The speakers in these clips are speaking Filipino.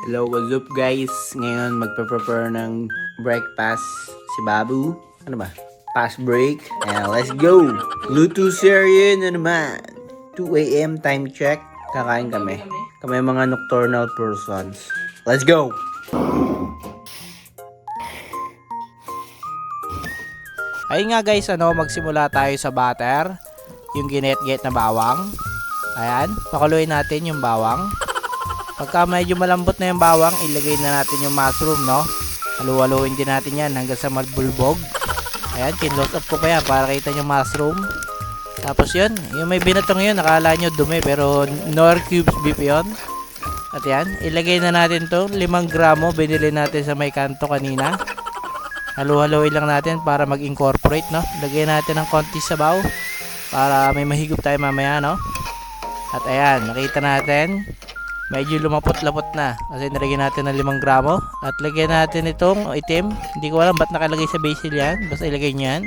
Hello, what's up guys? Ngayon magpe-prepare ng breakfast si Babu. Ano ba? Fast break. And let's go! Luto serye na naman. 2 a.m. time check. Kakain kami. Kami mga nocturnal persons. Let's go! Ayun nga guys, magsimula tayo sa butter. Yung ginet-get na bawang. Ayan, pakuluin natin yung bawang. Pagka medyo malambot na yung bawang, ilagay na natin yung mushroom, no? Halu-haluin din natin yan hanggang sa magbulbog. Ayan, kinload up ko pa yan para kita yung mushroom. Tapos yun, yung may binatong yun, nakala nyo dumi, pero nor cubes beef yun. At yan, ilagay na natin to 5 gramo, binili natin sa may kanto kanina. Halu-haluin lang natin para mag-incorporate, no? Lagyan natin ng konti sabaw para may mahigop tayo mamaya, no? At ayan, nakita natin medyo lumapot-lapot na kasi nilagyan natin ng 5 gramo. At lagyan natin itong itim. Hindi ko alam ba't nakalagay sa basil yan, basta ilagay nyo yan.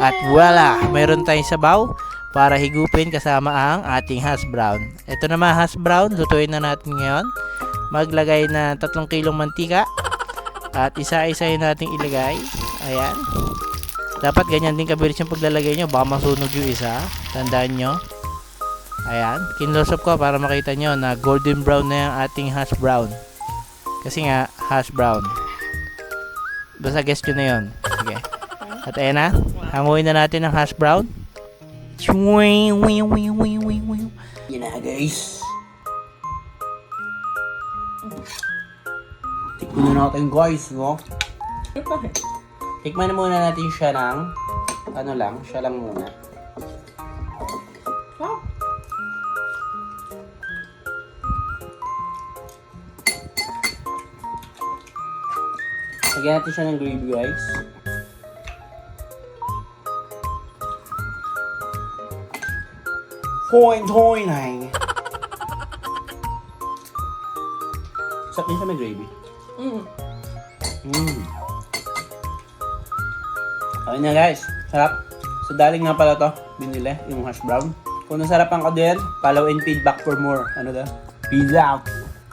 At voila, mayroon tayong sabaw para higupin kasama ang ating hash brown. Ito naman hash brown, lutuin na natin ngayon. Maglagay na 3 kilong mantika at isa-isahin nating ilagay. Ayan, dapat ganyan din kabilis yung paglalagay nyo, baka masunog yung isa, tandaan nyo. Ayan, kinlosop ko para makita nyo na golden brown na yung ating hash brown. Kasi nga, hash brown. Basta guess nyo na yun. Sige. At ayan na, hanguin na natin ang hash brown. Yan na guys. Tikman na natin guys, no? Tikman na muna natin siya ng siya lang muna. Lagyan natin siya ng gravy guys. Hoy nai. Sarap din siya may gravy. Ayun na guys, sarap. So daling nga pala to, binili yung hash brown. Kung nasarapan ka din, follow and feedback for more. Ano daw? Peace out!